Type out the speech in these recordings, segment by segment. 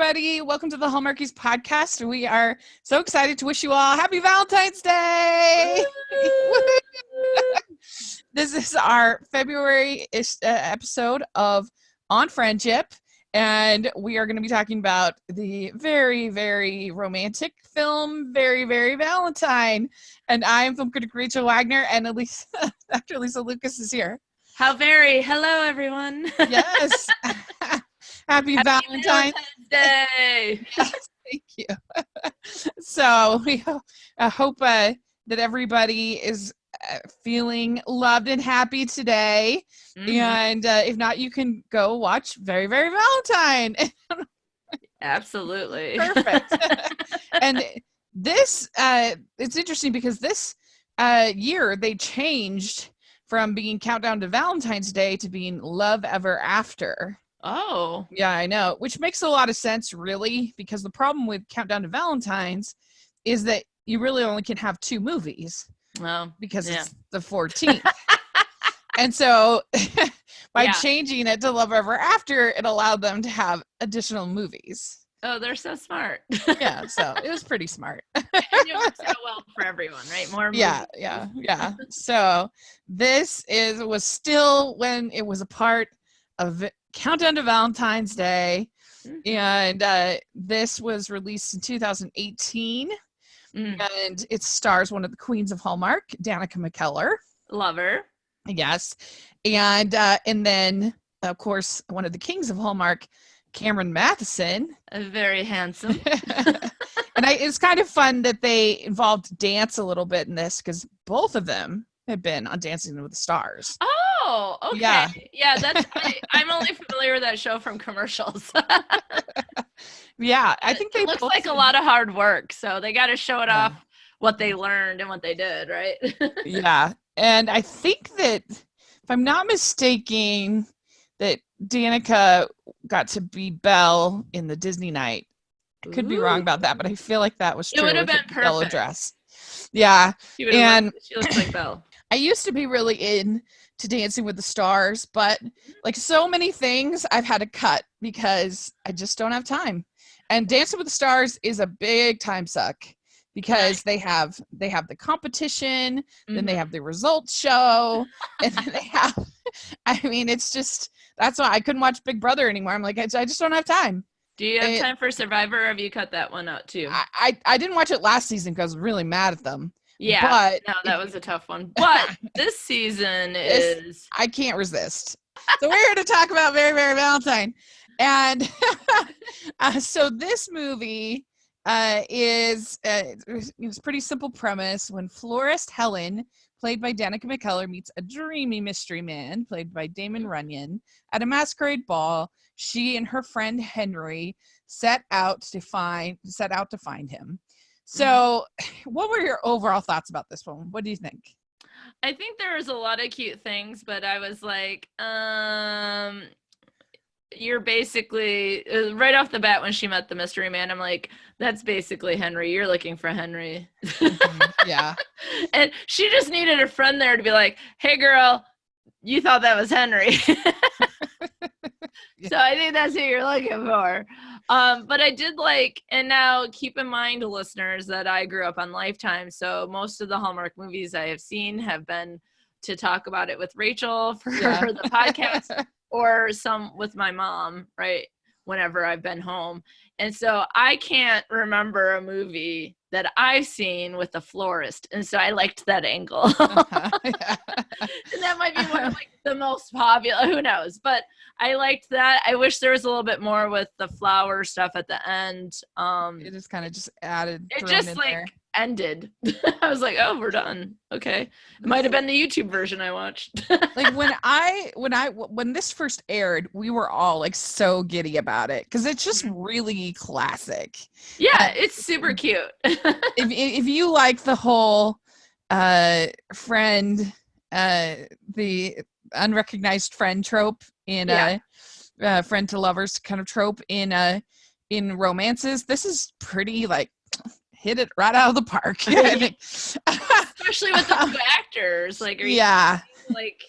everybody. Welcome to the Hallmarkies podcast. We are so excited to wish you all happy Valentine's Day. This is our February-ish episode of On Friendship, and we are going to be talking about the very, very romantic film, Very, Very Valentine. And I am film critic Rachel Wagner, and Dr. Alysa Lucas is here. How very. Hello, everyone. Yes. Happy Valentine's Day. Yes, thank you. So we hope that everybody is feeling loved and happy today. Mm-hmm. And if not, you can go watch Very, Very Valentine. Absolutely. Perfect. And this, it's interesting because this year they changed from being Countdown to Valentine's Day to being Love Ever After. Oh. Yeah, I know, which makes a lot of sense, really, because the problem with Countdown to Valentine's is that you really only can have 2 movies. Well, because it's the 14th. And so by changing it to Love Ever After, it allowed them to have additional movies. Oh, they're so smart. Yeah, so it was pretty smart. And it works out well for everyone, right? More movies. Yeah. So this was still when it was a part of Countdown to Valentine's Day. Mm-hmm. And this was released in 2018. And it stars one of the queens of Hallmark, Danica McKellar. Love her. Yes. And then, of course, one of the kings of Hallmark, Cameron Mathison. Very handsome. And it's kind of fun that they involved dance a little bit in this because both of them had been on Dancing with the Stars. Oh, okay. Yeah, I'm only familiar with that show from commercials. Yeah, I think it looks like a lot of hard work, so they got to show it off what they learned and what they did, right? Yeah, and I think that, if I'm not mistaken, that Danica got to be Belle in the Disney night. I could be wrong about that, but I feel like that was true. It would have been perfect. Yellow dress. Yeah, she looks like Belle. I used to be really into Dancing with the Stars, but like so many things, I've had to cut because I just don't have time. And Dancing with the Stars is a big time suck because they have the competition, then they have the results show, and then they have, it's just, that's why I couldn't watch Big Brother anymore. I'm like, I just don't have time. Do you have time for Survivor, or have you cut that one out too? I didn't watch it last season because I was really mad at them. Yeah, but no, that was a tough one. But this season is... I can't resist. So we're here to talk about Very, Very Valentine. And so this movie is it's a pretty simple premise. When florist Helen, played by Danica McKellar, meets a dreamy mystery man, played by Damon Runyon, at a masquerade ball, she and her friend Henry set out to find him. So what were your overall thoughts about this one? What do you think? I think there was a lot of cute things, but I was like, you're basically, right off the bat when she met the mystery man, I'm like, that's basically Henry. You're looking for Henry. Yeah. And she just needed a friend there to be like, hey, girl, you thought that was Henry. So I think that's who you're looking for. But I did like, and now keep in mind, listeners, that I grew up on Lifetime. So most of the Hallmark movies I have seen have been to talk about it with Rachel for the podcast, or some with my mom, right? Whenever I've been home. And so I can't remember a movie that I've seen with a florist. And so I liked that angle. And that might be one of like the most popular, who knows? But I liked that. I wish there was a little bit more with the flower stuff at the end. It just kind of just added. It just like there. Ended. I was like, oh, we're done. Okay. It might have been the YouTube version I watched. Like when this first aired, we were all like so giddy about it because it's just really classic. Yeah, it's super cute. if you like the whole friend, the unrecognized friend trope in friend to lovers kind of trope in romances, this is pretty like hit it right out of the park. Especially with the two actors. Like, like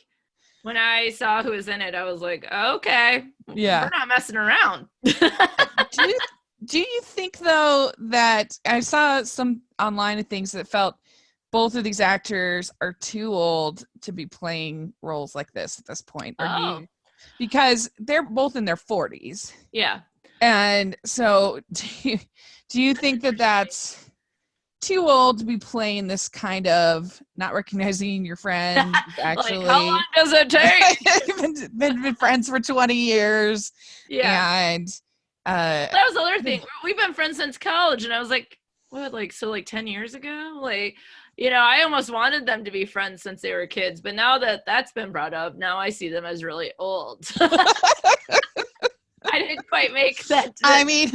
when I saw who was in it, I was like, okay, we're not messing around. Do you think, though, that I saw some online things that felt both of these actors are too old to be playing roles like this at this point? Or do you, because they're both in their 40s. Yeah. And so do you think that that's too old to be playing this kind of not recognizing your friend actually? Like, how long does it take? been friends for 20 years. Yeah. And that was the other thing. We've been friends since college, and I was like, what, like, so like 10 years ago? Like, you know, I almost wanted them to be friends since they were kids, but now that that's been brought up, now I see them as really old. I didn't quite make that. I mean,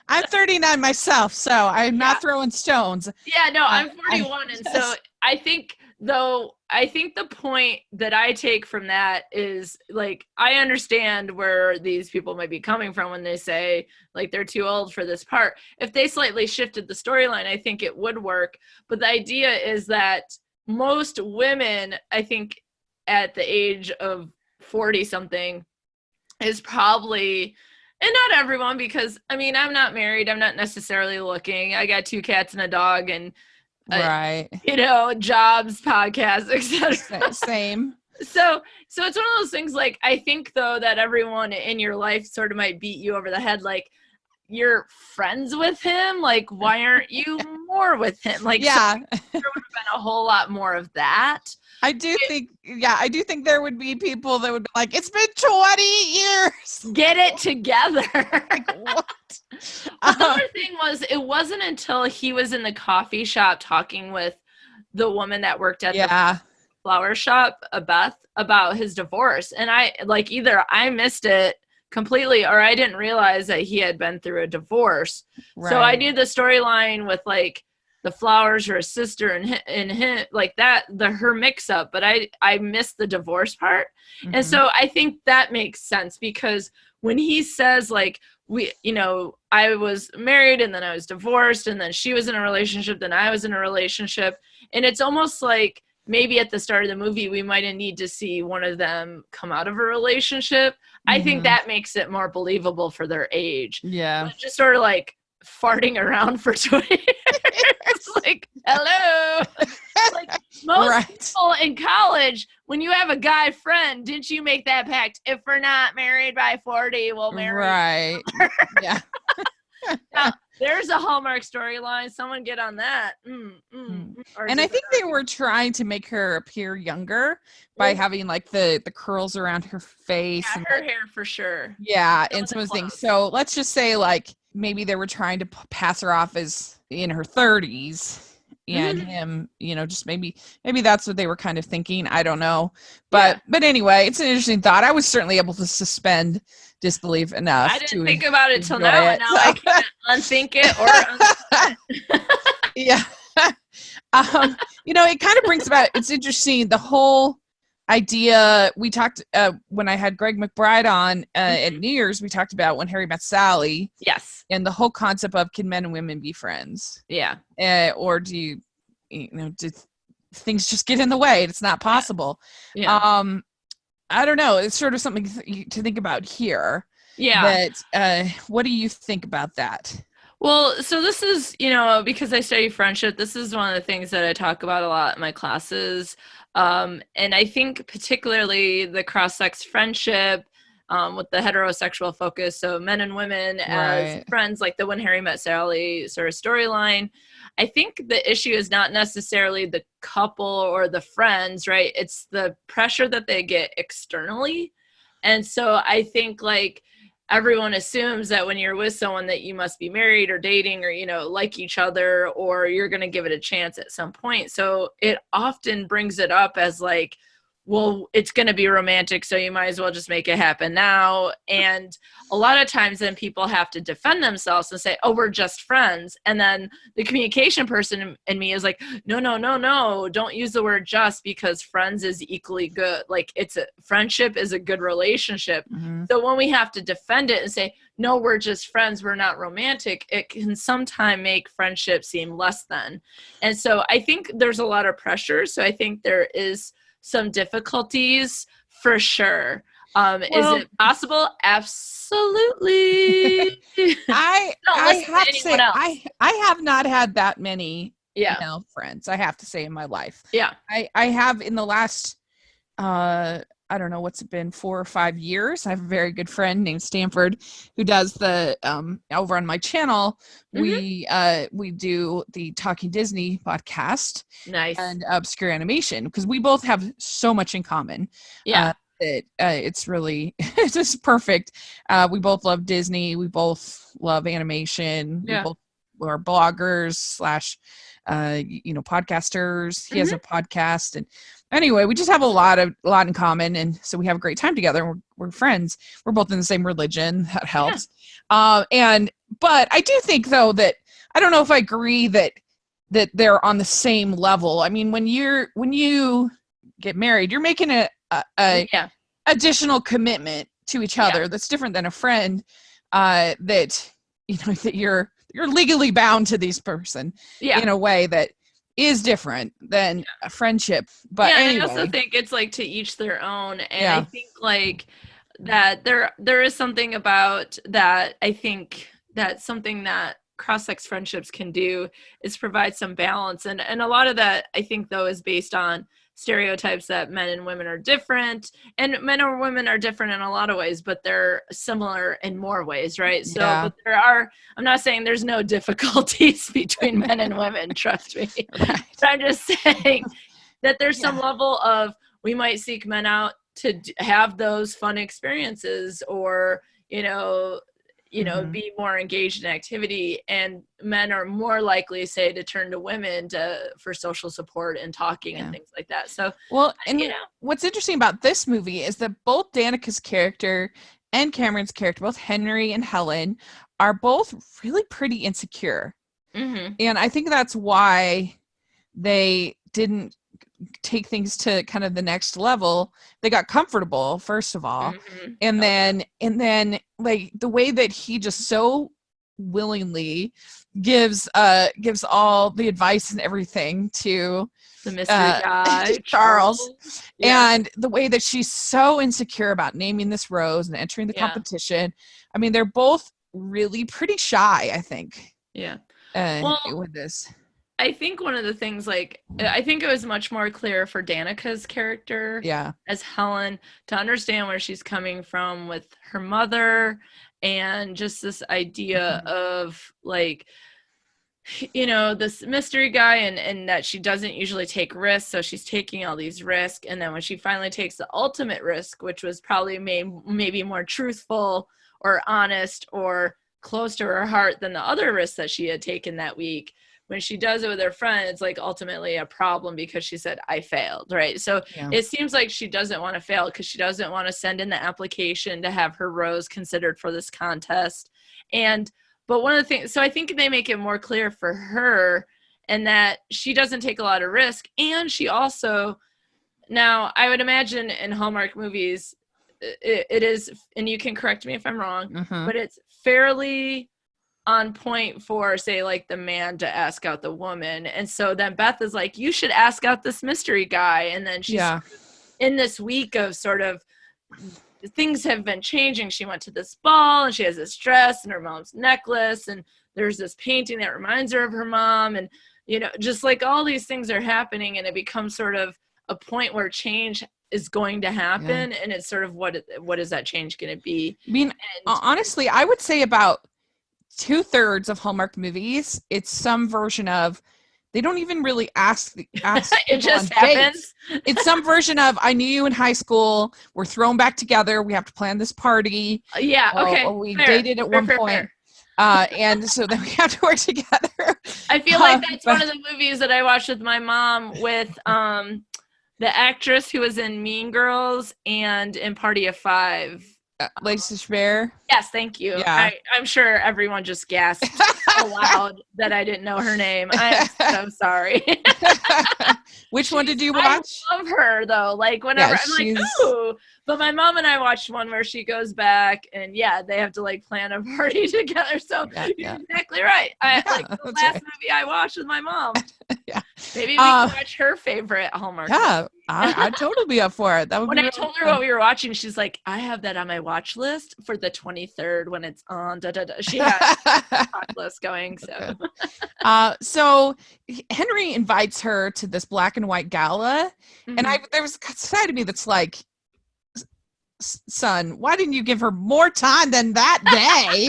I'm 39 myself, so I'm not throwing stones. Yeah, no, I'm 41, and so I think the point that I take from that is, like, I understand where these people might be coming from when they say, like, they're too old for this part. If they slightly shifted the storyline, I think it would work. But the idea is that most women, I think, at the age of 40 something is probably, and not everyone, because I mean, I'm not married, I'm not necessarily looking, I got 2 cats and a dog, and right, you know, jobs, podcasts, etc. Same. So it's one of those things, like, I think, though, that everyone in your life sort of might beat you over the head, like, you're friends with him, like, why aren't you more with him? Like, yeah, so there would have been a whole lot more of that. I do think there would be people that would be like, it's been 20 years. Get it together. Like, what? But the other thing was, it wasn't until he was in the coffee shop talking with the woman that worked at the flower shop, Beth, about his divorce. And either I missed it completely, or I didn't realize that he had been through a divorce. Right. So I knew the storyline with, like, the flowers, her sister, and him, like that, her mix up, but I missed the divorce part. Mm-hmm. And so I think that makes sense, because when he says, like, I was married and then I was divorced, and then she was in a relationship, then I was in a relationship, and it's almost like maybe at the start of the movie we might need to see one of them come out of a relationship. Mm-hmm. I think that makes it more believable for their age. Yeah. But just sort of like farting around for 20 years. Like, hello. Like, most people in college, when you have a guy friend, didn't you make that pact? If we're not married by 40, we'll marry. Right. Yeah. Now, there's a Hallmark storyline. Someone get on that. And I think they were trying to make her appear younger by having, like, the curls around her face. Yeah, and her hair for sure. Yeah, and some of the things. So let's just say, like, maybe they were trying to pass her off as in her 30s, and him, just maybe that's what they were kind of thinking. I don't know. But anyway, it's an interesting thought. I was certainly able to suspend disbelief enough. I didn't think about it till now, and now I can't unthink it or unthink it. Yeah. It kind of brings about, it's interesting, the whole idea we talked when I had Greg McBride on at New Year's, we talked about When Harry Met Sally. Yes. And the whole concept of, can men and women be friends? Yeah. Or do do things just get in the way? It's not possible. Yeah. I don't know. It's sort of something to think about here. Yeah. But what do you think about that? Well, so this is, because I study friendship, this is one of the things that I talk about a lot in my classes. And I think particularly the cross-sex friendship with the heterosexual focus, so men and women as friends, like the When Harry Met Sally sort of storyline. I think the issue is not necessarily the couple or the friends, right? It's the pressure that they get externally. And so I think, like, everyone assumes that when you're with someone that you must be married or dating or, like each other, or you're going to give it a chance at some point. So it often brings it up as, like, well, it's going to be romantic, so you might as well just make it happen now. And a lot of times then people have to defend themselves and say, oh, we're just friends. And then the communication person in me is like, no, don't use the word just, because friends is equally good. Like, friendship is a good relationship. Mm-hmm. So when we have to defend it and say, no, we're just friends, we're not romantic, it can sometimes make friendship seem less than. And so I think there's a lot of pressure. So I think there is some difficulties for sure. Is it possible? Absolutely. I Don't I listen to have to anyone say else. I have not had that many Yeah. male friends, I have to say, in my life. Yeah. I have in the last I don't know what's it been, 4 or 5 years. I have a very good friend named Stanford who does the over on my channel. We do the Talking Disney podcast Nice. and obscure animation because we both have so much in common. Yeah. It's really it's just perfect. We both love Disney. We both love animation. We Yeah. both are bloggers slash podcasters. He has a podcast, and anyway, we just have a lot in common, and so we have a great time together. We're friends. We're both in the same religion. That helps. But I do think though that I don't know if I agree that they're on the same level. I mean, when you get married, you're making a additional commitment to each other that's different than a friend that that you're legally bound to this person in a way that is different than a friendship. But anyway. I also think it's like to each their own, and I think like that there is something about that. I think that something that cross-sex friendships can do is provide some balance, and a lot of that I think though is based on stereotypes that men and women are different, and men or women are different in a lot of ways, but they're similar in more ways, right? So but I'm not saying there's no difficulties between men and women, trust me. Right. But I'm just saying that there's some level of, we might seek men out to have those fun experiences, or be more engaged in activity, and men are more likely, say, to turn to women for social support and talking and things like that. So what's interesting about this movie is that both Danica's character and Cameron's character, both Henry and Helen, are both really pretty insecure. And I think that's why they didn't take things to kind of the next level. They got comfortable, first of all, and then like the way that he just so willingly gives all the advice and everything to the mystery guy Charles. And the way that she's so insecure about naming this rose and entering the competition. I mean, they're both really pretty shy, I think. With this, I think one of the things, I think it was much more clear for Danica's character as Helen to understand where she's coming from with her mother, and just this idea of this mystery guy, and that she doesn't usually take risks, so she's taking all these risks, and then when she finally takes the ultimate risk, which was probably maybe more truthful or honest or close to her heart than the other risks that she had taken that week, when she does it with her friend, it's like ultimately a problem because she said, I failed, right? So it seems like she doesn't want to fail because she doesn't want to send in the application to have her rose considered for this contest. But one of the things, so I think they make it more clear for her, and that she doesn't take a lot of risk. And she also, now I would imagine in Hallmark movies, it is, and you can correct me if I'm wrong, but it's fairly on point for, say, like the man to ask out the woman. And so then Beth is like, you should ask out this mystery guy. And then she's in this week of sort of things have been changing. She went to this ball and she has this dress and her mom's necklace, and there's this painting that reminds her of her mom, and just like all these things are happening, and it becomes sort of a point where change is going to happen, and it's sort of what is that change going to be? I mean, honestly, I would say about 2/3 of Hallmark movies, it's some version of, they don't even really ask it just happens. It's some version of, I knew you in high school, we're thrown back together, we have to plan this party, or we dated at one point. And so then we have to work together. I feel like that's one of the movies that I watched with my mom, with the actress who was in Mean Girls and in Party of Five. Lacey Chabert. Yes, thank you. Yeah. I'm sure everyone just gasped aloud that I didn't know her name. I'm so sorry. Which one did you watch? I love her though. Like whenever I'm like, ooh. But my mom and I watched one where she goes back, and they have to like plan a party together. So you're exactly right. The last movie I watched with my mom. Maybe we can watch her favorite Hallmark movie. I'd totally be up for it. That would When be I really told her fun. what we were watching, she's like, I have that on my watch list for the 23rd when it's on. Da, da, da. She has a watch list going. So, So Henry invites her to this black and white gala, and Mhm. there was a side of me that's like, son, why didn't you give her more time than that day?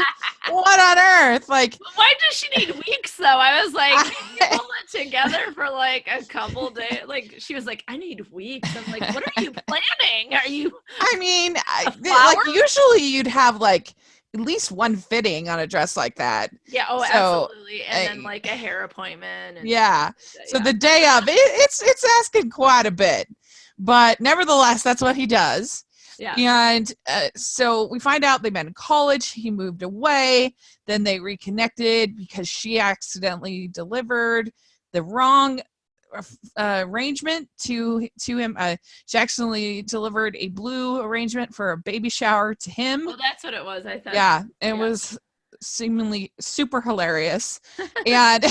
What on earth? Like, Why does she need weeks though? I was like, can you pull it together for like a couple days? Like she was like, I need weeks. I'm like, what are you planning? Are you? I mean, flower? like usually you'd have like at least one fitting on a dress like that. Yeah. Oh, So, absolutely. And then like a hair appointment. And yeah. So yeah. the day of it's asking quite a bit, but nevertheless, that's what he does. Yeah. And so we find out they met in college. He moved away. Then they reconnected because she accidentally delivered the wrong arrangement to him. She accidentally delivered a blue arrangement for a baby shower to him. Oh, that's what it was. I thought. Yeah, it was seemingly super hilarious. And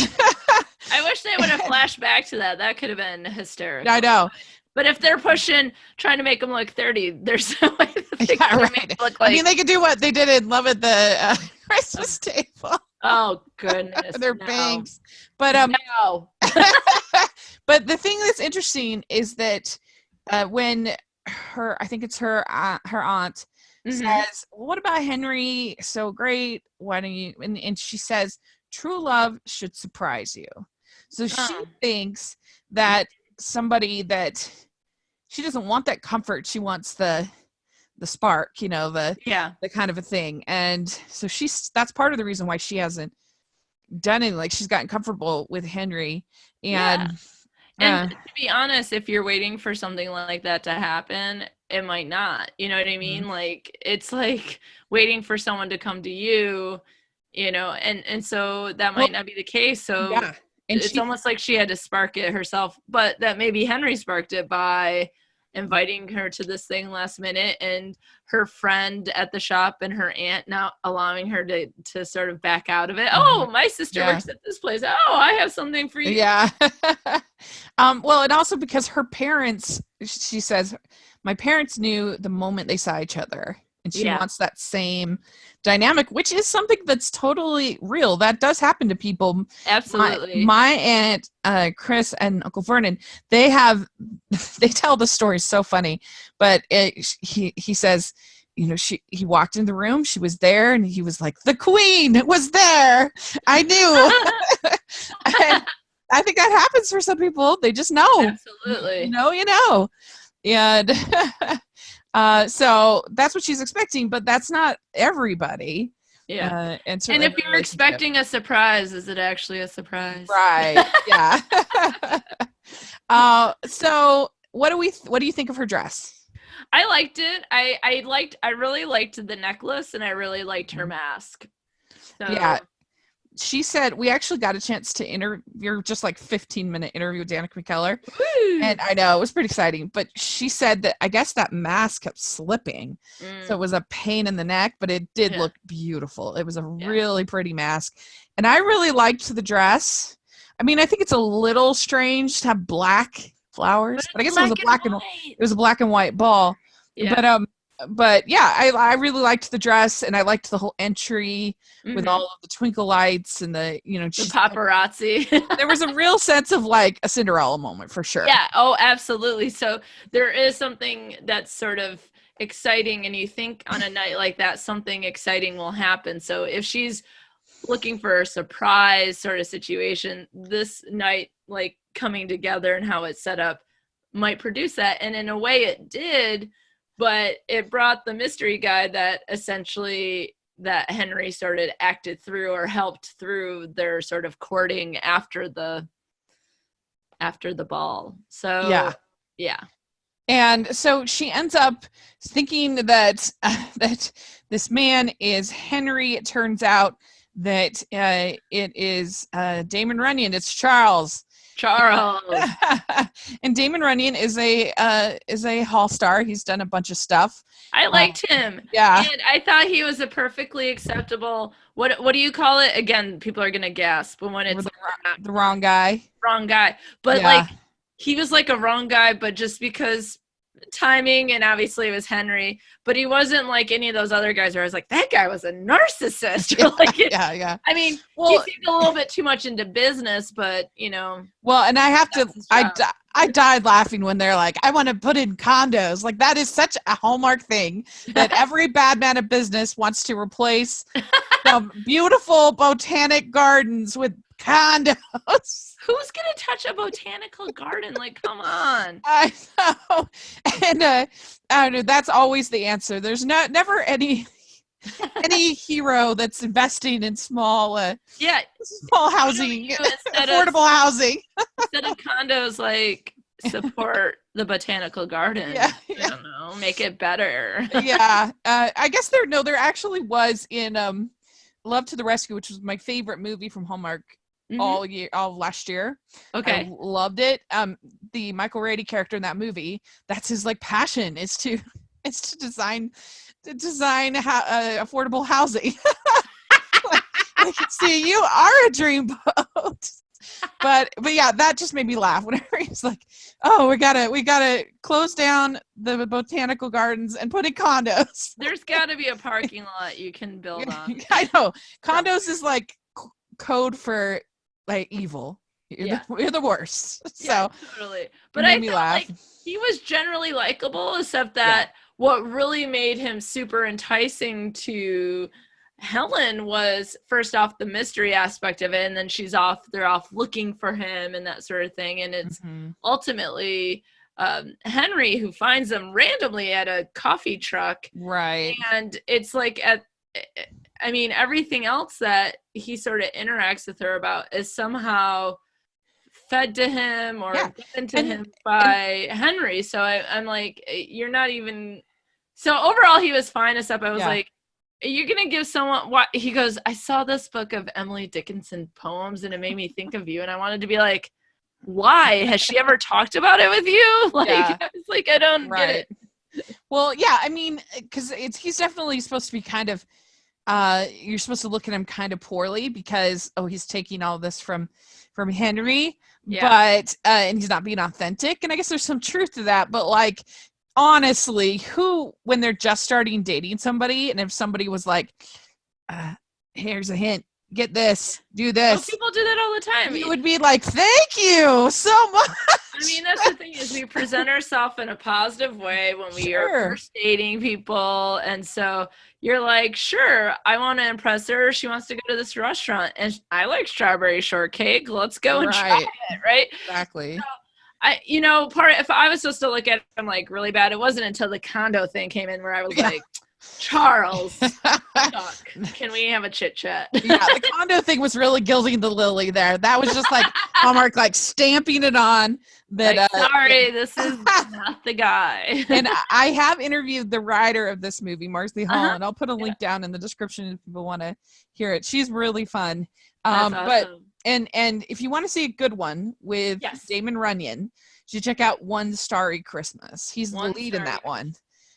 I wish they would have flashed back to that. That could have been hysterical. I know. But if they're trying to make them look 30, there's no way that they Yeah, can right. make it look like. I mean, they could do what they did in Love at the Christmas Table. Oh goodness, Their no. bangs. But No. but the thing that's interesting is that when I think it's her aunt says, well, what about Henry? So great. Why don't you? And she says, true love should surprise you. So she thinks that somebody that she doesn't want that comfort. She wants the spark, the kind of a thing. And so that's part of the reason why she hasn't done it. Like she's gotten comfortable with Henry. And to be honest, if you're waiting for something like that to happen, it might not. You know what I mean? Mm-hmm. Like it's like waiting for someone to come to you, and so that might not be the case. So and it's almost like she had to spark it herself, but that maybe Henry sparked it by inviting her to this thing last minute, and her friend at the shop and her aunt now allowing her to sort of back out of it. Oh, my sister works at this place. Oh, I have something for you. Yeah. Well, and also because her parents, she says, my parents knew the moment they saw each other, and she wants that same dynamic, which is something that's totally real. That does happen to people. Absolutely. My aunt, Chris, and Uncle Vernon, they tell the story so funny, but he says, he walked in the room, she was there, and he was like, the queen was there. I knew. And I think that happens for some people. They just know. Absolutely. You know. And so that's what she's expecting, but that's not everybody. Yeah. And if you're expecting a surprise, is it actually a surprise? Right. Yeah. So what do you think of her dress? I liked it. I really liked the necklace, and I really liked her mask. So. Yeah. She said we actually got a chance to interview, just like 15-minute interview with Danica McKellar. Woo! And I know it was pretty exciting, but she said that I guess that mask kept slipping. So it was a pain in the neck, but it did look beautiful. It was a really pretty mask. And I really liked the dress. I mean, I think it's a little strange to have black flowers, but I guess it was a black and white ball. Yeah. But yeah, I really liked the dress, and I liked the whole entry with all of the twinkle lights and the paparazzi. There was a real sense of like a Cinderella moment for sure. Yeah. Oh, absolutely. So there is something that's sort of exciting, and you think on a night like that, something exciting will happen. So if she's looking for a surprise sort of situation, this night, like coming together and how it's set up, might produce that. And in a way it did. But it brought the mystery guy that essentially that Henry sort of acted through or helped through their sort of courting after the ball. So yeah. And so she ends up thinking that that this man is Henry. It turns out that it is Damon Runyon. It's Charles. And Damon Runyon is a Hall star. He's done a bunch of stuff. I liked him. Yeah. And I thought he was a perfectly acceptable, what do you call it? Again, people are gonna gasp when it's the wrong guy. Wrong guy. But like he was like a wrong guy, but just because timing, and obviously it was Henry, but he wasn't like any of those other guys where I was like, that guy was a narcissist. Or like yeah. I mean, Well, he seemed a little bit too much into business, but you know. Well, and I have to, That's his job. I died laughing when they're like, I want to put in condos. Like, that is such a Hallmark thing that every bad man of business wants to replace some beautiful botanic gardens with condos. Who's gonna touch a botanical garden? Like, come on. I know. And I don't know, that's always the answer. There's never any hero that's investing in small housing, affordable housing. Instead of condos, like, support the botanical garden. Yeah. I don't know, make it better. Yeah. I guess there actually was in Love to the Rescue, which was my favorite movie from Hallmark all last year. Okay. I loved it. The Michael Rady character in that movie, that's his like passion is to design affordable housing. I can see you are a dreamboat. But yeah, that just made me laugh whenever he's like, "Oh, we gotta close down the botanical gardens and put in condos." There's got to be a parking lot you can build on. I know condos is like code for like evil. You're the worst. Yeah, So totally. But I felt laugh. like he was generally likable, except that what really made him super enticing to Helen was, first off, the mystery aspect of it, and then they're off looking for him and that sort of thing. And it's ultimately Henry who finds them randomly at a coffee truck. Right. And it's like everything else that he sort of interacts with her about is somehow fed to him or given to him by Henry. So I'm like, you're not even. So overall, he was fine. Except I was like, you're gonna give someone what he goes. I saw this book of Emily Dickinson poems, and it made me think of you. And I wanted to be like, why has she ever talked about it with you? Like, it's like I don't get it. Well, yeah, I mean, because he's definitely supposed to be kind of. You're supposed to look at him kind of poorly because he's taking all this from Henry, but and he's not being authentic. And I guess there's some truth to that. But like, honestly, when they're just starting dating somebody, and if somebody was like, here's a hint, get this, do this. Well, people do that all the time. You would be like, thank you so much. I mean, that's the thing is we present ourselves in a positive way when we are first dating people. And so you're like, sure, I want to impress her. She wants to go to this restaurant and I like strawberry shortcake. Let's go and try it. Right. Exactly. So, if I was supposed to look at him like really bad, it wasn't until the condo thing came in where I was like, Charles, can we have a chit chat? Yeah, the condo thing was really gilding the lily there. That was just like Hallmark, like stamping it on. That like, sorry, this is not the guy. And I have interviewed the writer of this movie, Marcy Hall, and I'll put a link down in the description if people want to hear it. She's really fun. That's awesome. But and if you want to see a good one with Damon Runyon, you should check out One Starry Christmas. He's the lead in that one.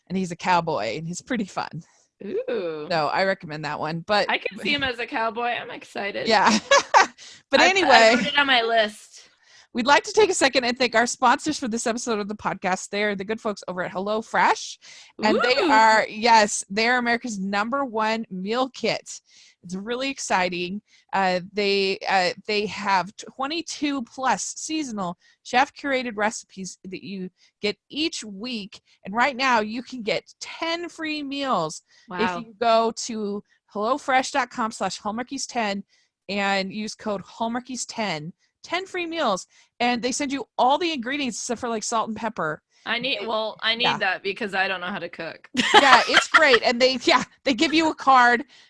And he's a cowboy, and he's pretty fun. Ooh. So I recommend that one. But I can see him as a cowboy. I'm excited. Yeah. But anyway, I put it on my list. We'd like to take a second and thank our sponsors for this episode of the podcast. They're the good folks over at HelloFresh. And they're America's #1 meal kit. It's really exciting. They have 22 plus seasonal chef curated recipes that you get each week. And right now you can get 10 free meals if you go to hellofresh.com/Hallmarkies10 and use code Hallmarkies10. 10 free meals, and they send you all the ingredients except for like salt and pepper. I need that because I don't know how to cook. Yeah, it's great. And they give you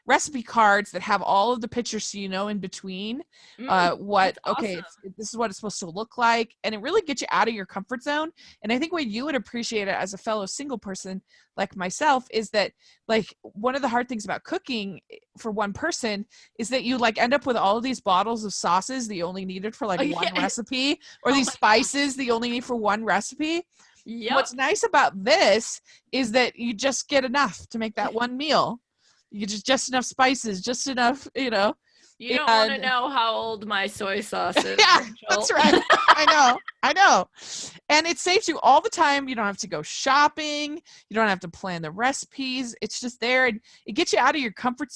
recipe cards that have all of the pictures so you know in between this is what it's supposed to look like, and it really gets you out of your comfort zone. And I think what you would appreciate it as a fellow single person like myself is that like one of the hard things about cooking for one person is that you like end up with all of these bottles of sauces that you only needed for like one recipe, or these spices that you only need for one recipe. Yep. What's nice about this is that you just get enough to make that one meal. You get just enough spices, just enough, You don't want to know how old my soy sauce is. Yeah, Rachel. that's right. I know. And it saves you all the time. You don't have to go shopping. You don't have to plan the recipes. It's just there. And it gets you out of your comfort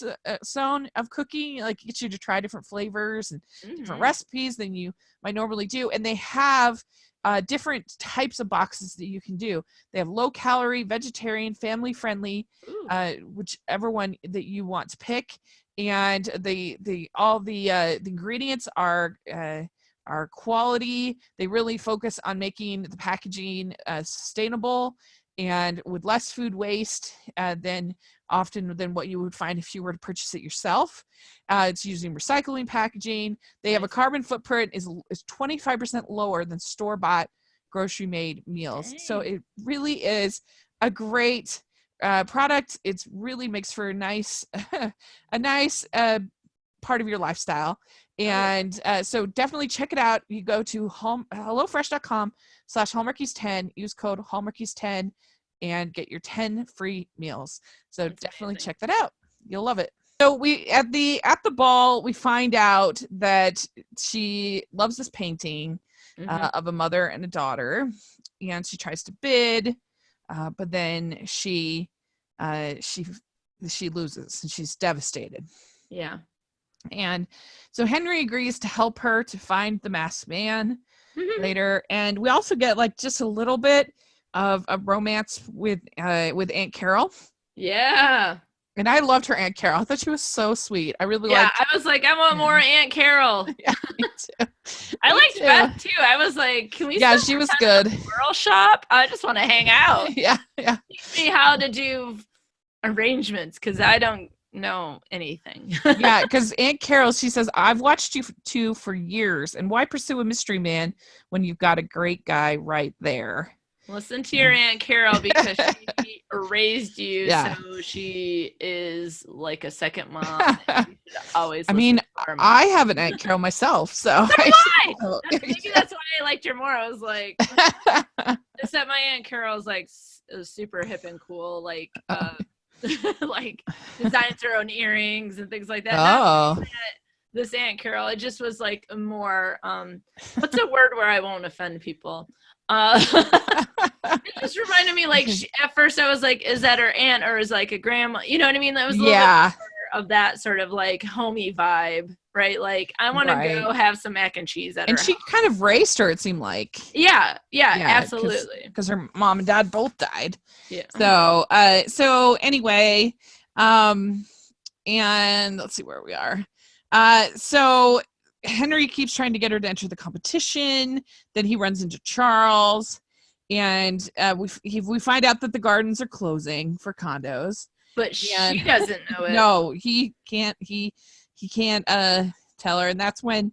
zone of cooking. Like, it gets you to try different flavors and different recipes than you might normally do. And they have different types of boxes that you can do. They have low calorie, vegetarian, family friendly, whichever one that you want to pick. And all the ingredients are quality. They really focus on making the packaging sustainable and with less food waste than what you would find if you were to purchase it yourself. It's using recycling packaging. They have a carbon footprint is 25% lower than store-bought grocery-made meals. Dang. So it really is a great product. It really makes for a nice part of your lifestyle. And so definitely check it out. You go to hellofresh.com/Hallmarkies10, use code Hallmarkies10 and get your 10 free meals. So that's definitely amazing. Check that out. You'll love it. So we at the ball, we find out that she loves this painting of a mother and a daughter, and she tries to bid, but then she loses and she's devastated. Yeah. And so Henry agrees to help her to find the masked man later. And we also get like just a little bit of a romance with Aunt Carol. Yeah. And I loved her Aunt Carol. I thought she was so sweet. I really liked her. I was like, I want more Aunt Carol. Yeah, me too. I liked Beth too. I was like, can we she was good. Girl shop? I just want to hang out. Yeah. Teach me how to do arrangements because I don't know anything. Yeah, because Aunt Carol, she says, I've watched you two for years, and why pursue a mystery man when you've got a great guy right there? Listen to your Aunt Carol because she raised you, so she is like a second mom. Always. I have an Aunt Carol myself, so. Maybe that's why I liked her more. I was like, except my Aunt Carol is like super hip and cool, like like designs her own earrings and things like that. Oh. This Aunt Carol, it just was like a more what's a word where I won't offend people? It just reminded me like at first I was like, is that her aunt or is like a grandma? You know what I mean? That was a little bit of that sort of like homey vibe, right? Like I want to go have some mac and cheese at her she house. Kind of raised her, it seemed like. Yeah, absolutely. Because her mom and dad both died. Yeah. So anyway, and let's see where we are. So Henry keeps trying to get her to enter the competition. Then he runs into Charles, and we find out that the gardens are closing for condos. But she doesn't know it. No, he can't. He can't tell her, and that's when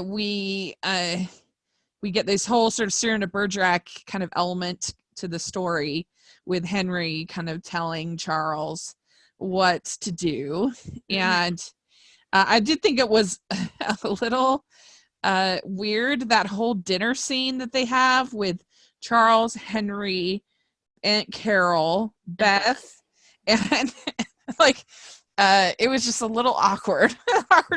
we get this whole sort of Cyrano de Bergerac kind of element to the story, with Henry kind of telling Charles what to do, and. I did think it was a little weird, that whole dinner scene that they have with Charles, Henry, Aunt Carol, Beth, and like it was just a little awkward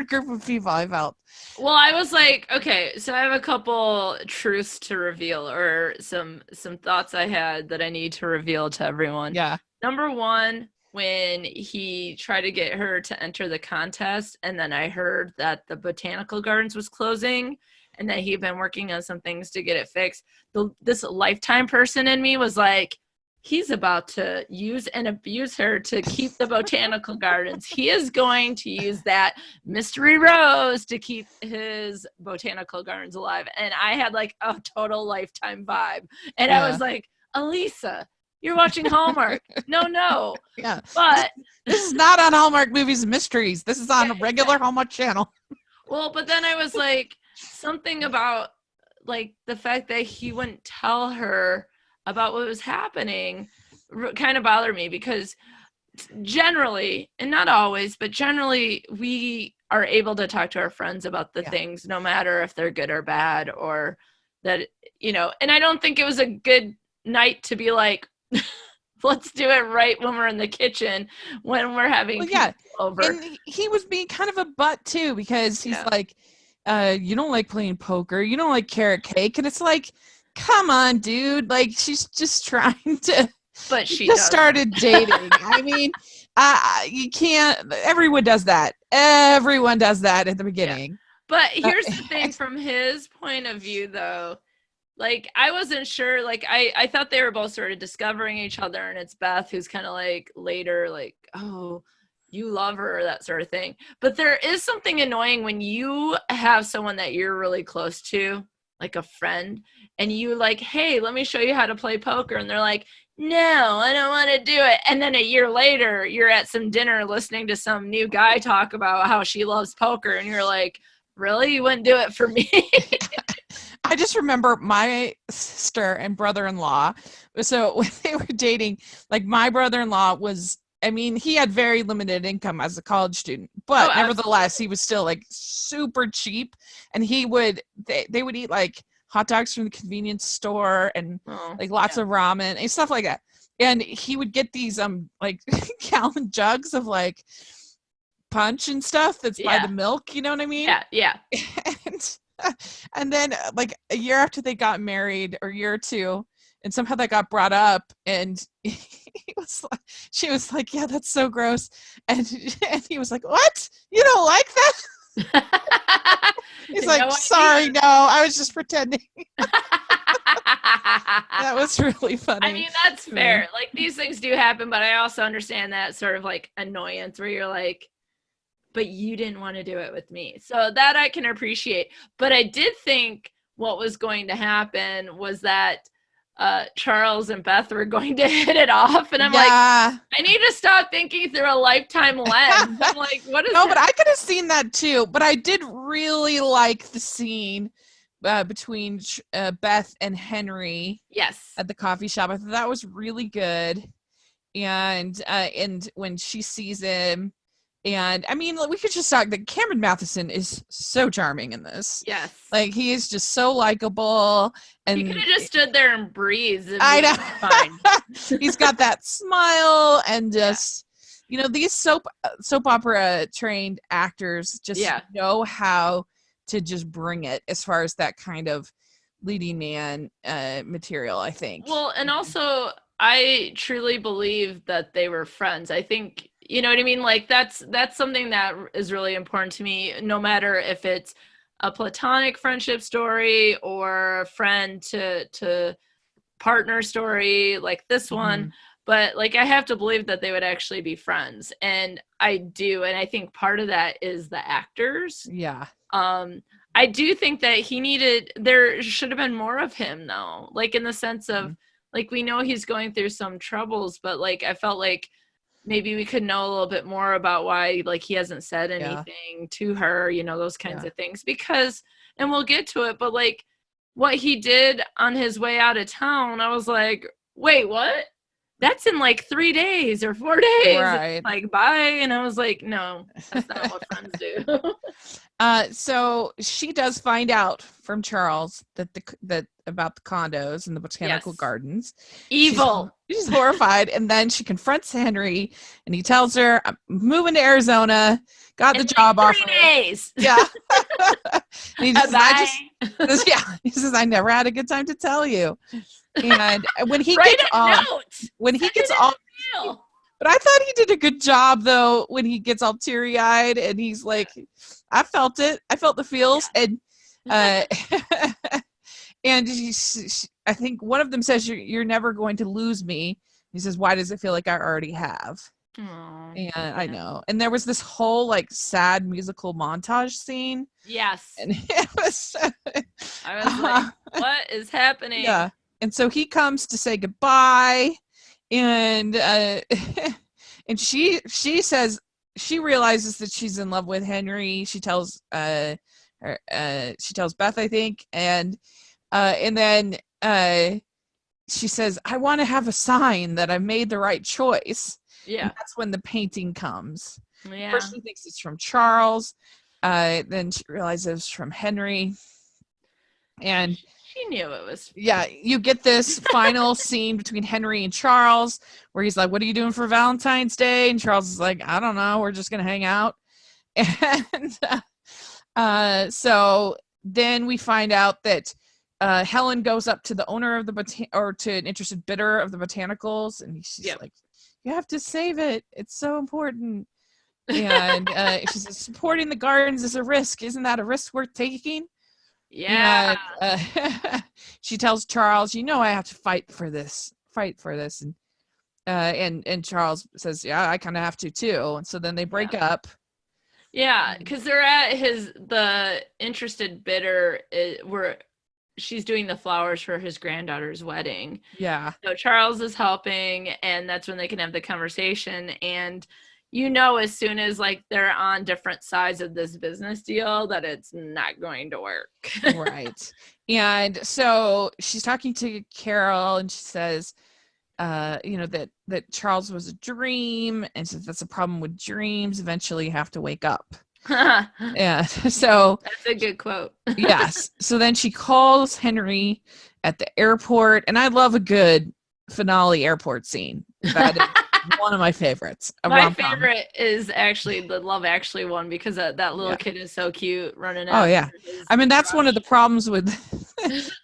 group of people, I felt. Well, I was like, okay, so I have a couple truths to reveal, or some thoughts I had that I need to reveal to everyone. Yeah. Number one, when he tried to get her to enter the contest, and then I heard that the botanical gardens was closing and that he'd been working on some things to get it fixed, this Lifetime person in me was like, he's about to use and abuse her to keep the botanical gardens. He is going to use that mystery rose to keep his botanical gardens alive. And I had like a total Lifetime vibe. And I was like, Alysa, you're watching Hallmark. No. Yeah. But this is not on Hallmark Movies and Mysteries. This is on a regular Hallmark channel. Well, but then I was like, something about like the fact that he wouldn't tell her about what was happening kind of bothered me, because generally, and not always, but generally we are able to talk to our friends about the things, no matter if they're good or bad, or that, and I don't think it was a good night to be like, let's do it right when we're in the kitchen, when we're having people over. And he was being kind of a butt too, because he's like, you don't like playing poker, you don't like carrot cake, and it's like, come on, dude, like she's just trying to. But she just started dating. I mean, you can't. Everyone does that. Everyone does that at the beginning. Yeah. But here's the thing, from his point of view, though. Like, I wasn't sure. Like, I thought they were both sort of discovering each other, and it's Beth who's kind of like later, like, oh, you love her, that sort of thing. But there is something annoying when you have someone that you're really close to, like a friend, and you like, hey, let me show you how to play poker. And they're like, no, I don't want to do it. And then a year later, you're at some dinner listening to some new guy talk about how she loves poker. And you're like, really? You wouldn't do it for me? I just remember my sister and brother-in-law. So when they were dating, like my brother-in-law was, I mean, he had very limited income as a college student, but nevertheless, he was still like super cheap. And they would eat like hot dogs from the convenience store and like lots of ramen and stuff like that. And he would get these like gallon jugs of like punch and stuff that's by the milk, you know what I mean? Yeah. And then like a year after they got married, or a year or two, and somehow that got brought up, and she was like, yeah, that's so gross. And he was like, what? You don't like that? He's like, sorry, no, I was just pretending. That was really funny. I mean, that's fair. Like, these things do happen, but I also understand that sort of like annoyance where you're like, but you didn't want to do it with me. So that I can appreciate. But I did think what was going to happen was that Charles and Beth were going to hit it off. And I'm like, I need to stop thinking through a lifetime lens. I'm like, what is but I could have seen that too. But I did really like the scene between Beth and Henry. Yes. At the coffee shop. I thought that was really good. And when she sees him, and I mean, we could just talk that Cameron Mathison is so charming in this. Yes. Like, he is just so likable. And he could have just stood there and breathed. I know. Fine. He's got that smile, and just, you know, these soap opera trained actors just know how to just bring it as far as that kind of leading man material, I think. Well, and also I truly believe that they were friends. I think, you know what I mean? Like, that's something that is really important to me, no matter if it's a platonic friendship story or a friend to partner story like this one. But like, I have to believe that they would actually be friends. And I do. And I think part of that is the actors. Yeah. I do think that there should have been more of him, though. Like, in the sense of, like, we know he's going through some troubles, but like, I felt like maybe we could know a little bit more about why, like, he hasn't said anything to her, you know, those kinds of things. Because, and we'll get to it, but like, what he did on his way out of town, I was like, wait, what? That's in like 3 days or 4 days. Right. Like, bye. And I was like, no, that's not what friends do. So she does find out from Charles that about the condos and the botanical gardens. Evil. She's horrified, and then she confronts Henry, and he tells her, "I'm moving to Arizona. Got the job offer." 3 days. Yeah. And he says, he says, "I never had a good time to tell you." And when he gets all, but I thought he did a good job, though, when he gets all teary-eyed and he's like, I felt it. I felt the feels. And and I think one of them says, you're never going to lose me. He says, why does it feel like I already have? And I know. And there was this whole like sad musical montage scene. Yes. And it was, I was like, what is happening? Yeah. And so he comes to say goodbye. And and she says she realizes that she's in love with Henry. She tells Beth, I think, and then she says, I want to have a sign that I made the right choice. Yeah. And that's when the painting comes. Yeah. First she thinks it's from Charles. Then she realizes it's from Henry. And She knew it was. Yeah, you get this final scene between Henry and Charles where he's like, what are you doing for Valentine's Day? And Charles is like, I don't know, we're just gonna hang out. And so then we find out that Helen goes up to the owner of the or to an interested bidder of the botanicals, and she's like, you have to save it, it's so important. And she says, supporting the gardens is a risk, isn't that a risk worth taking? Yeah. And she tells Charles, I have to fight for this. And Charles says, yeah, I kind of have to too. And so then they break up. Yeah, because they're at the interested bidder where she's doing the flowers for his granddaughter's wedding. Yeah. So Charles is helping, and that's when they can have the conversation. And as soon as like they're on different sides of this business deal that it's not going to work. Right. And so she's talking to Carol, and she says, that Charles was a dream, and so that's a problem with dreams. Eventually you have to wake up. Yeah. So that's a good quote. Yes. So then she calls Henry at the airport, and I love a good finale airport scene. That is one of my favorites. My favorite is actually the Love Actually one, because that little kid is so cute running out. Oh yeah. I mean, that's one of the problems with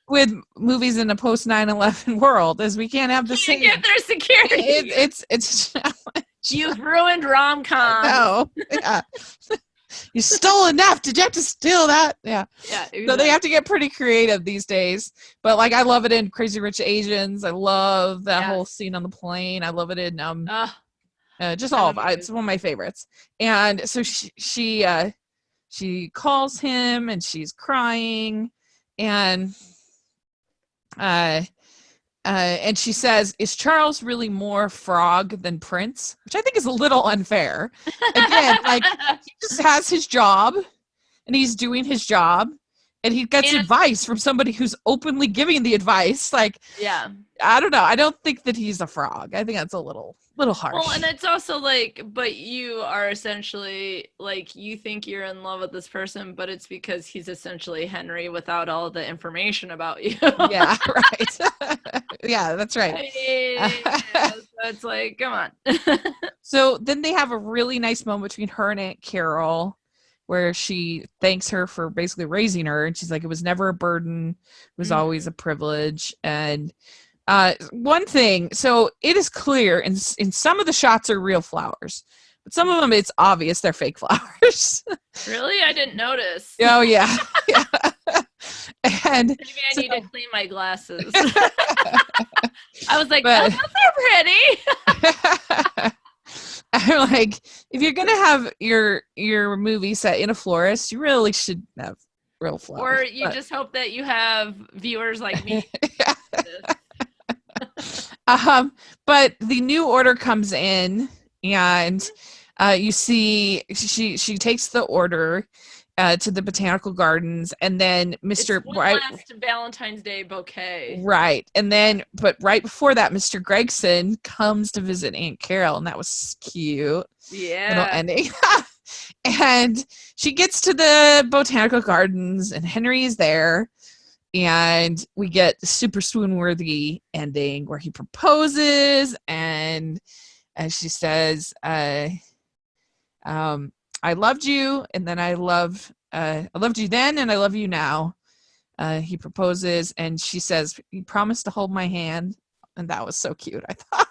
with movies in a post 9/11 world is we can't have the same. Get their security. It's You've ruined rom-com. No. Yeah. You stole enough. Did you have to steal that? Yeah. Yeah. Exactly. So they have to get pretty creative these days. But like, I love it in Crazy Rich Asians. I love that whole scene on the plane. I love it in just all of it. It's one of my favorites. And so she calls him, and she's crying, and she says, is Charles really more frog than Prince? Which I think is a little unfair. Again, like, he just has his job, and he's doing his job, and he gets advice from somebody who's openly giving the advice. Like, yeah, I don't know. I don't think that he's a frog. I think that's a little harsh. Well, and it's also like, but you are essentially like, you think you're in love with this person, but it's because he's essentially Henry without all the information about you. Yeah, right. Yeah, that's right. So it's like, come on. So then they have a really nice moment between her and Aunt Carol, where she thanks her for basically raising her, and she's like, it was never a burden, it was always a privilege. And one thing, so it is clear in some of the shots are real flowers, but some of them it's obvious they're fake flowers. Really? I didn't notice. Oh yeah. Yeah. And maybe I need to clean my glasses. I was like, oh, those are pretty. I'm like, if you're gonna have your movie set in a florist, you really should have real flowers. Or you just hope that you have viewers like me. But the new order comes in, and you see she takes the order to the botanical gardens, and then Mr. Last Valentine's Day bouquet. Right. And then, but right before that, Mr. Gregson comes to visit Aunt Carol, and that was cute. Yeah. Little ending. And she gets to the botanical gardens, and Henry is there, and we get the super swoon-worthy ending where he proposes, and she says, I loved you, and then I loved you then, and I love you now. He proposes, and she says, you promised to hold my hand. And that was so cute, I thought.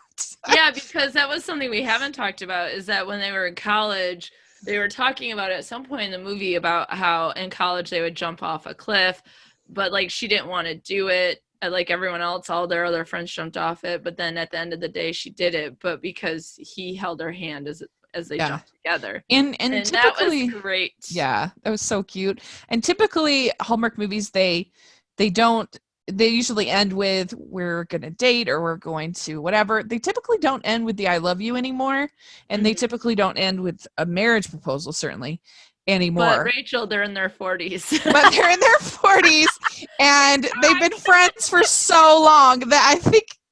Yeah, because that was something we haven't talked about, is that when they were in college, they were talking about it at some point in the movie about how in college they would jump off a cliff, but like she didn't want to do it. Like everyone else, all their other friends jumped off it, but then at the end of the day she did it, but because he held her hand as they jumped together. And typically, that was great. Yeah, that was so cute. And typically Hallmark movies, they usually end with we're gonna date or we're going to whatever. They typically don't end with the I love you anymore, and they typically don't end with a marriage proposal, certainly, anymore. But Rachel, they're in their 40s. But they're in their 40s, and they've been friends for so long that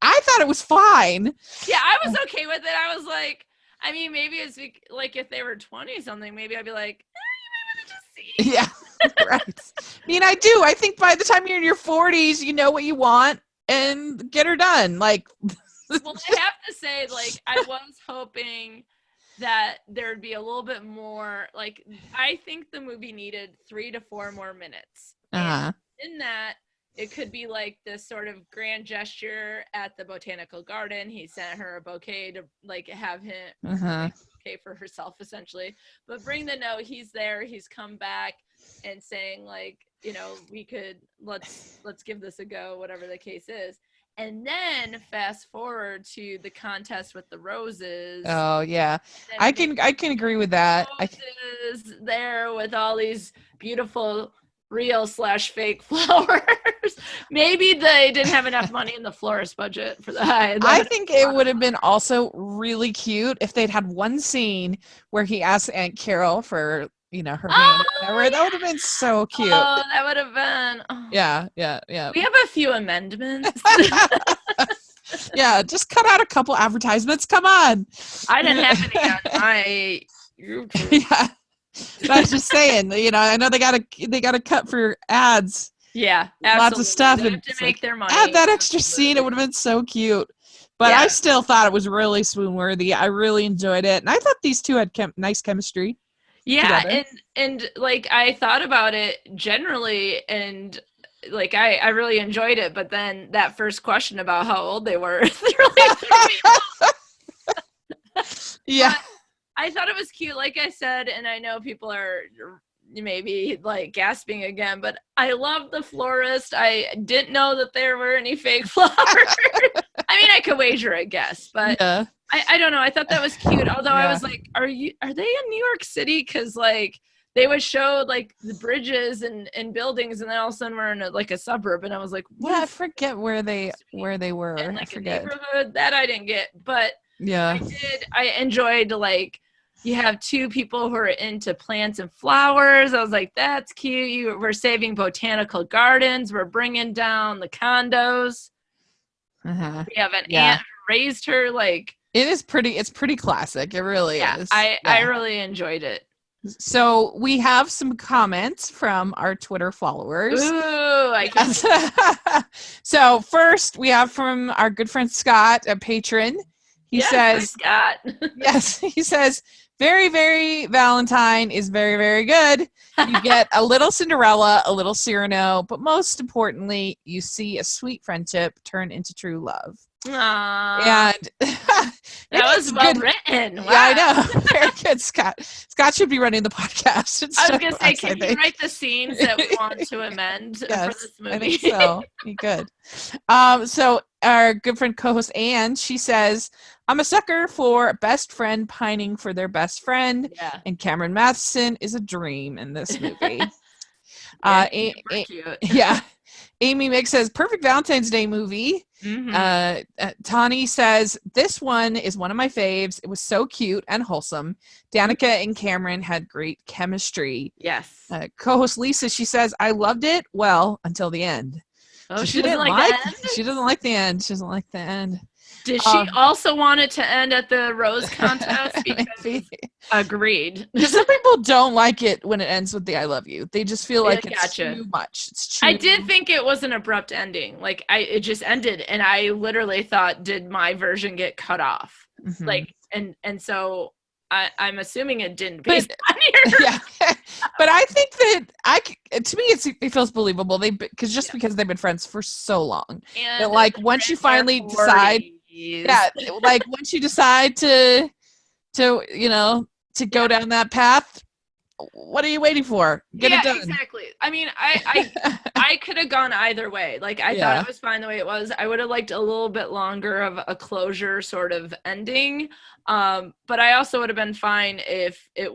I thought it was fine. Yeah, I was okay with it. I was like, I mean, maybe it's like if they were 20 something, maybe I'd be like, you might want to just see. Yeah. Right. I mean, I do. I think by the time you're in your 40s, you know what you want and get her done. Like, Well, I have to say, like, I was hoping that there'd be a little bit more. Like, I think the movie needed 3 to 4 more minutes. And in that, it could be like this sort of grand gesture at the botanical garden. He sent her a bouquet to like have him make a bouquet for herself, essentially. But bring the note. He's there. He's come back and saying, like, you know, we could let's give this a go, whatever the case is. And then fast forward to the contest with the roses. Oh yeah, I can agree with that. Roses there with all these beautiful real/fake flowers. Maybe they didn't have enough money in the florist budget for that. I think it would have been also really cute if they'd had one scene where he asked Aunt Carol for, you know, her hand. Or that would have been so cute. Oh, that would have been. Oh. Yeah. We have a few amendments. Yeah, just cut out a couple advertisements. Come on. I didn't have any on my YouTube. Yeah. But I was just saying, you know, I know they gotta cut for ads. Yeah, absolutely. Lots of stuff they and have to make their money. Add that extra scene. It would have been so cute. But Yeah. I still thought it was really swoon worthy. I really enjoyed it, and I thought these two had nice chemistry. Yeah, together. and like I thought about it generally, and like I really enjoyed it. But then that first question about how old they were, really threw me off. Yeah. But I thought it was cute, like I said, and I know people are maybe like gasping again, but I love the florist. I didn't know that there were any fake flowers. I mean, I could wager a guess, but Yeah. I don't know. I thought that was cute. Although Yeah. I was like, are they in New York City? Because like they would show like the bridges and buildings, and then all of a sudden we're in a suburb, and I was like, what? Yeah, I forget where they were. And I like a forget. neighborhood that I didn't get, but Yeah. I enjoyed like you have two people who are into plants and flowers. I was like, that's cute. We're saving botanical gardens. We're bringing down the condos. We have an aunt who raised her. Like it's pretty classic. It really is. I really enjoyed it. So we have some comments from our Twitter followers. Ooh, I can't. So first we have from our good friend Scott, a patron. He says, Scott. yes, he says, Very Very Valentine is very, very good. You get a little Cinderella, a little Cyrano, but most importantly, you see a sweet friendship turn into true love. Aww. And that was well written. Wow. Yeah, I know. Very good, Scott. Scott should be running the podcast. I was going to say, can you write the scenes that we want to amend for this movie? I think so. You could. So our good friend co-host Anne, she says, I'm a sucker for best friend pining for their best friend. Yeah. And Cameron Mathison is a dream in this movie. Cute. Yeah. Amy Mick says, perfect Valentine's Day movie. Mm-hmm. Tani says, this one is one of my faves. It was so cute and wholesome. Danica and Cameron had great chemistry. Yes. Co-host Lisa, she says, I loved it. Well, until the end. Oh, So she didn't like the end? She doesn't like the end. She doesn't like the end. Did she also want it to end at the rose contest? Because Maybe. Agreed. Because some people don't like it when it ends with the I love you. They just feel like it's Gotcha. too much. It's too... I did think it was an abrupt ending. Like it just ended, and I literally thought, did my version get cut off? Mhm. Like, and so I'm assuming it didn't. Based on your... Yeah, but I think that to me it feels believable. Because they've been friends for so long. And That, like once you finally decide. Yeah, like once you decide to go down that path, what are you waiting for? Get it done. Exactly. I mean, I could have gone either way. Like I thought it was fine the way it was. I would have liked a little bit longer of a closure sort of ending. But I also would have been fine if it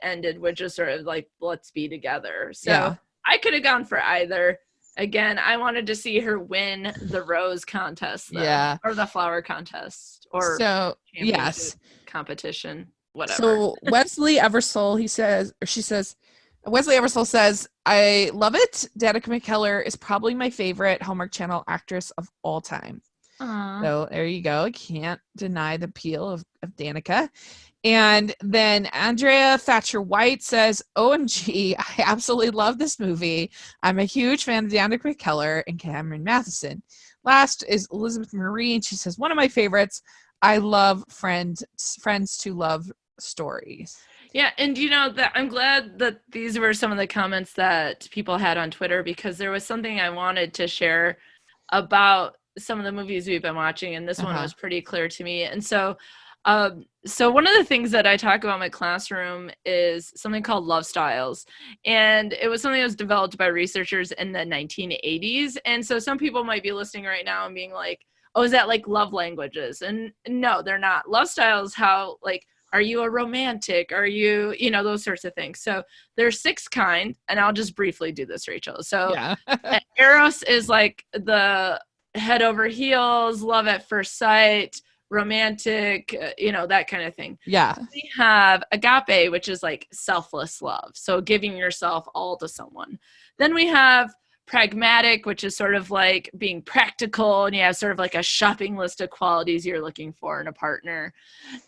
ended with just sort of like, let's be together. So I could have gone for either. Again, I wanted to see her win the rose contest, though, or the flower contest, or competition, whatever. So Wesley Eversole, Wesley Eversole says, I love it. Danica McKellar is probably my favorite Hallmark Channel actress of all time. Aww. So there you go. Can't deny the appeal of Danica. And then Andrea Thatcher White says, OMG, I absolutely love this movie. I'm a huge fan of Deanna McKellar and Cameron Mathison. Last is Elizabeth Marie, and she says, one of my favorites. I love friends to love stories. Yeah, and that I'm glad that these were some of the comments that people had on Twitter, because there was something I wanted to share about some of the movies we've been watching, and this one was pretty clear to me. And so one of the things that I talk about in my classroom is something called love styles. And it was something that was developed by researchers in the 1980s. And so some people might be listening right now and being like, oh, is that like love languages? And no, they're not. Love styles, how, like, are you a romantic? Are you, those sorts of things. So there's 6 kinds, and I'll just briefly do this, Rachel. So Eros is like the head over heels, love at first sight, romantic, that kind of thing. Yeah. We have agape, which is like selfless love. So giving yourself all to someone. Then we have pragmatic, which is sort of like being practical, and you have sort of like a shopping list of qualities you're looking for in a partner.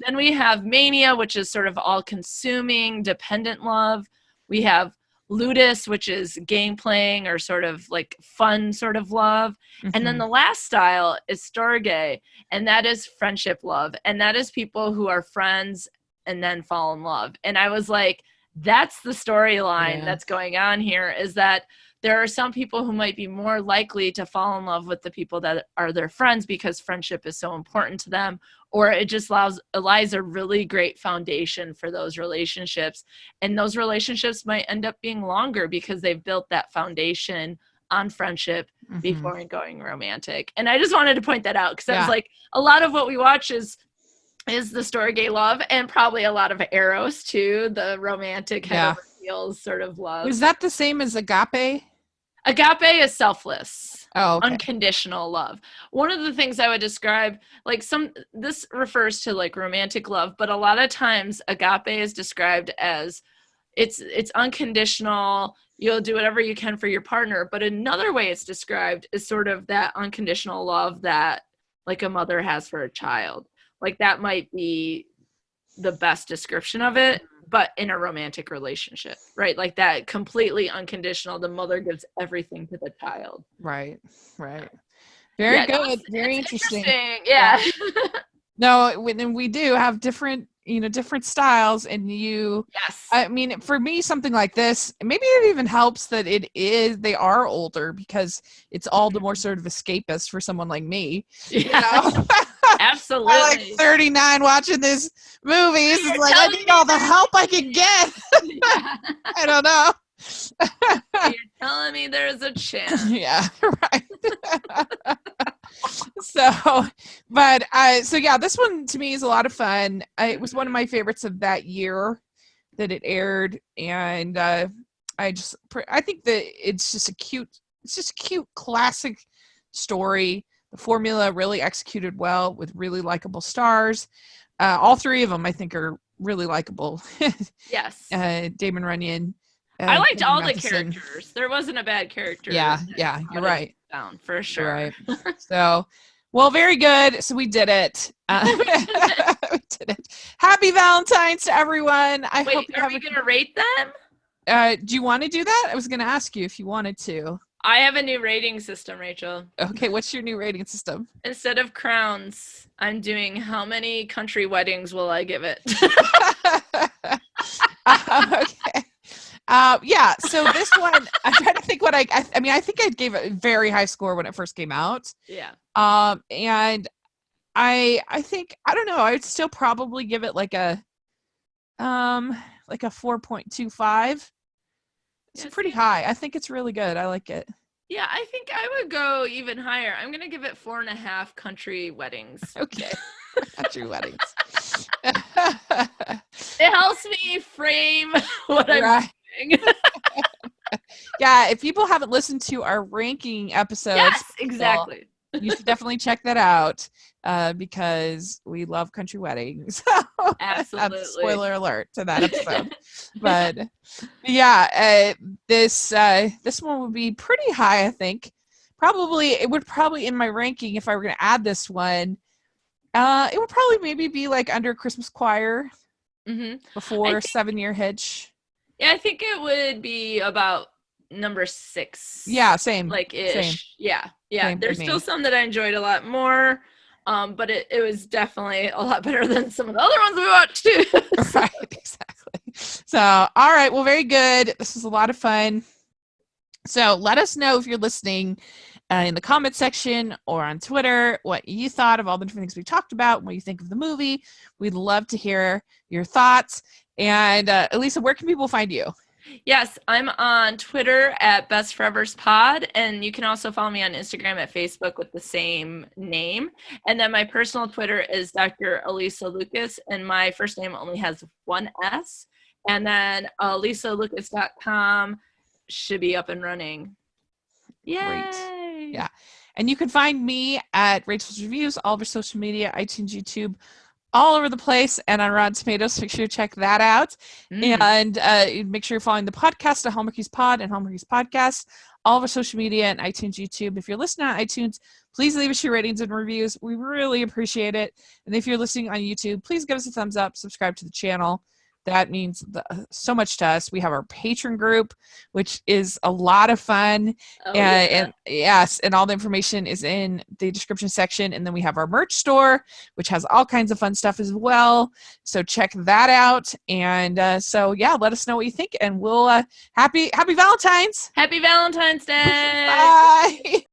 Then we have mania, which is sort of all-consuming, dependent love. We have ludus, which is game playing or sort of like fun sort of love. Mm-hmm. And then the last style is storge, and that is friendship love. And that is people who are friends and then fall in love. And I was like, that's the storyline that's going on here, is that there are some people who might be more likely to fall in love with the people that are their friends because friendship is so important to them, or it just lies a really great foundation for those relationships. And those relationships might end up being longer because they've built that foundation on friendship before going romantic. And I just wanted to point that out, because I was like, a lot of what we watch is the storge love, and probably a lot of eros too, the romantic head over heels sort of love. Is that the same as agape? Agape is selfless, okay. Unconditional love. One of the things I would describe, like this refers to like romantic love, but a lot of times agape is described as it's unconditional. You'll do whatever you can for your partner. But another way it's described is sort of that unconditional love that like a mother has for a child. Like that might be the best description of it, but in a romantic relationship, right? Like that completely unconditional, the mother gives everything to the child. Right. Very good. Very interesting. Yeah. No, and we do have different styles, and I mean, for me, something like this, maybe it even helps that they are older, because it's all the more sort of escapist for someone like me. Absolutely. I'm like 39 watching these movies. It's like, I need all the help I can get. I don't know. You're telling me there's a chance. Yeah, right. This one to me is a lot of fun. It was one of my favorites of that year that it aired, and I think that it's just a cute classic story. The formula really executed well with really likable stars. All 3 of them, I think, are really likable. Yes. Damon Runyon. I liked all the characters. There wasn't a bad character. Yeah, you're right. Down for sure. Right. So, well, very good. So we did it. We did it. Happy Valentines to everyone. Are we going to rate them? Do you want to do that? I was going to ask you if you wanted to. I have a new rating system, Rachel. Okay, what's your new rating system? Instead of crowns, I'm doing how many country weddings will I give it? Okay. So this one, I'm trying to think what I think I gave it a very high score when it first came out. Yeah. And I think, I don't know, I would still probably give it like a 4.25. It's pretty high. I think it's really good. I like it. Yeah, I think I would go even higher. I'm going to give it 4.5 country weddings. Okay. Country weddings. It helps me frame what I'm doing. Yeah, if people haven't listened to our ranking episodes, yes, exactly. You should definitely check that out, because we love country weddings. Absolutely. Spoiler alert to that episode. But yeah, this one would be pretty high, I think. It would probably in my ranking, if I were going to add this one, it would probably maybe be like under Christmas Choir. before 7-Year Hitch? Yeah, I think it would be about number 6. Yeah, same. Like ish. Same. Yeah. Same for There's still me. some that I enjoyed a lot more. But it was definitely a lot better than some of the other ones we watched too. So. Right, exactly. So, all right. Well, very good. This was a lot of fun. So let us know if you're listening in the comment section or on Twitter what you thought of all the different things we talked about, what you think of the movie. We'd love to hear your thoughts. And Alysa, where can people find you? Yes, I'm on Twitter at Best Forevers Pod, and you can also follow me on Instagram at Facebook with the same name. And then my personal Twitter is Dr. Alysa Lucas, and my first name only has one S. And then AlysaLucas.com should be up and running. Yay! Great. Yeah. And you can find me at Rachel's Reviews, all of our social media, iTunes, YouTube, all over the place, and on Rotten Tomatoes. Make sure you check that out. And make sure you're following the podcast at Hallmarkies Pod and Hallmarkies Podcast, all of our social media and iTunes, YouTube. If you're listening on iTunes, please leave us your ratings and reviews. We really appreciate it. And if you're listening on YouTube, please give us a thumbs up, subscribe to the channel. That means so much to us. We have our Patreon group, which is a lot of fun. And yes, and all the information is in the description section. And then we have our merch store, which has all kinds of fun stuff as well. So check that out. And so, yeah, let us know what you think. And we'll happy Valentine's. Happy Valentine's Day. Bye.